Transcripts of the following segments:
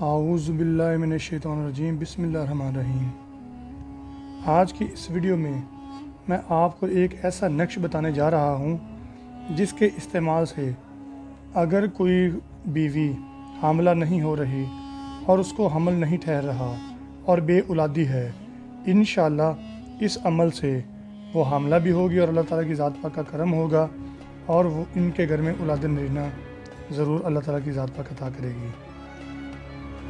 اعوذ باللہ من الشیطان الرجیم، بسم اللہ الرحمن الرحیم۔ آج کی اس ویڈیو میں آپ کو ایک ایسا نقش بتانے جا رہا ہوں جس کے استعمال سے اگر کوئی بیوی حاملہ نہیں ہو رہی اور اس کو حمل نہیں ٹھہر رہا اور بے اولادی ہے، انشاءاللہ اس عمل سے وہ حاملہ بھی ہوگی اور اللہ تعالیٰ کی ذات پاک کا کرم ہوگا اور وہ ان کے گھر میں اولاد نرینہ ضرور اللہ تعالیٰ کی ذات پاک عطا کرے گی۔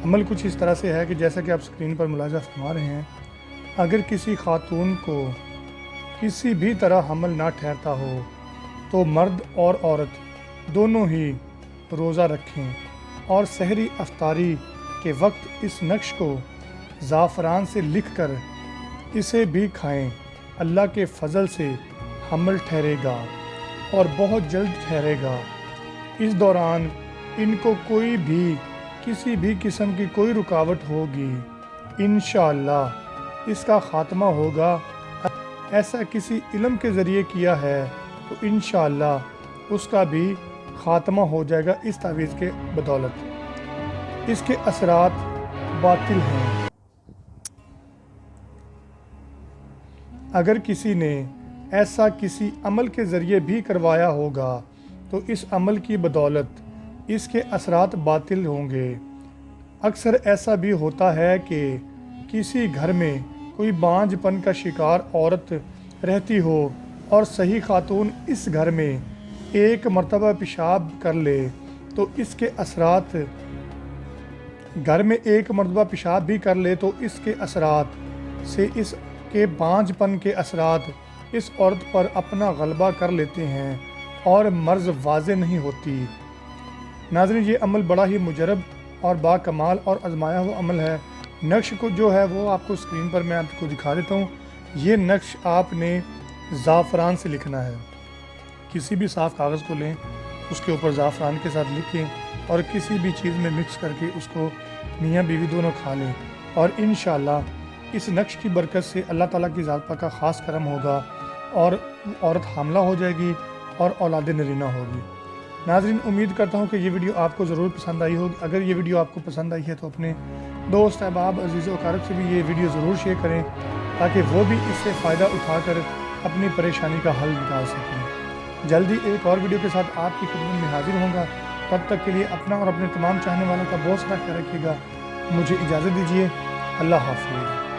عمل کچھ اس طرح سے ہے کہ جیسا کہ آپ سکرین پر ملاحظہ فرما رہے ہیں، اگر کسی خاتون کو کسی بھی طرح حمل نہ ٹھہرتا ہو تو مرد اور عورت دونوں ہی روزہ رکھیں اور سحری افطاری کے وقت اس نقش کو زعفران سے لکھ کر اسے بھی کھائیں۔ اللہ کے فضل سے حمل ٹھہرے گا اور بہت جلد ٹھہرے گا۔ اس دوران ان کو کسی بھی قسم کی کوئی رکاوٹ ہوگی، انشاءاللہ اس کا خاتمہ ہوگا۔ ایسا کسی علم کے ذریعے کیا ہے تو انشاءاللہ اس کا بھی خاتمہ ہو جائے گا اس تعویذ کے بدولت۔ اس کے اثرات باطل ہیں۔ اگر کسی نے ایسا کسی عمل کے ذریعے بھی کروایا ہوگا تو اس عمل کی بدولت اس کے اثرات باطل ہوں گے۔ اکثر ایسا بھی ہوتا ہے کہ کسی گھر میں کوئی بانجھ پن کا شکار عورت رہتی ہو اور صحیح خاتون اس گھر میں ایک مرتبہ پیشاب کر لے تو اس کے اثرات سے اس کے بانجھ پن کے اثرات اس عورت پر اپنا غلبہ کر لیتے ہیں اور مرض واضح نہیں ہوتی۔ ناظرین، یہ عمل بڑا ہی مجرب اور با کمال اور آزمایا ہوا عمل ہے۔ نقش کو جو ہے وہ آپ کو سکرین پر میں آپ کو دکھا دیتا ہوں۔ یہ نقش آپ نے زعفران سے لکھنا ہے۔ کسی بھی صاف کاغذ کو لیں، اس کے اوپر زعفران کے ساتھ لکھیں اور کسی بھی چیز میں مکس کر کے اس کو میاں بیوی دونوں کھا لیں، اور انشاءاللہ اس نقش کی برکت سے اللہ تعالیٰ کی ذات پاک کا خاص کرم ہوگا اور عورت حاملہ ہو جائے گی اور اولاد نرینہ ہوگی۔ ناظرین، امید کرتا ہوں کہ یہ ویڈیو آپ کو ضرور پسند آئی ہوگی۔ اگر یہ ویڈیو آپ کو پسند آئی ہے تو اپنے دوست احباب عزیز و اقارب سے بھی یہ ویڈیو ضرور شیئر کریں تاکہ وہ بھی اس سے فائدہ اٹھا کر اپنی پریشانی کا حل نکال سکیں۔ جلدی ایک اور ویڈیو کے ساتھ آپ کی خدمت میں حاضر ہوں گا۔ تب تک کے لیے اپنا اور اپنے تمام چاہنے والوں کا بہت سارا خیال رکھیے گا۔ مجھے اجازت دیجیے۔ اللہ حافظ۔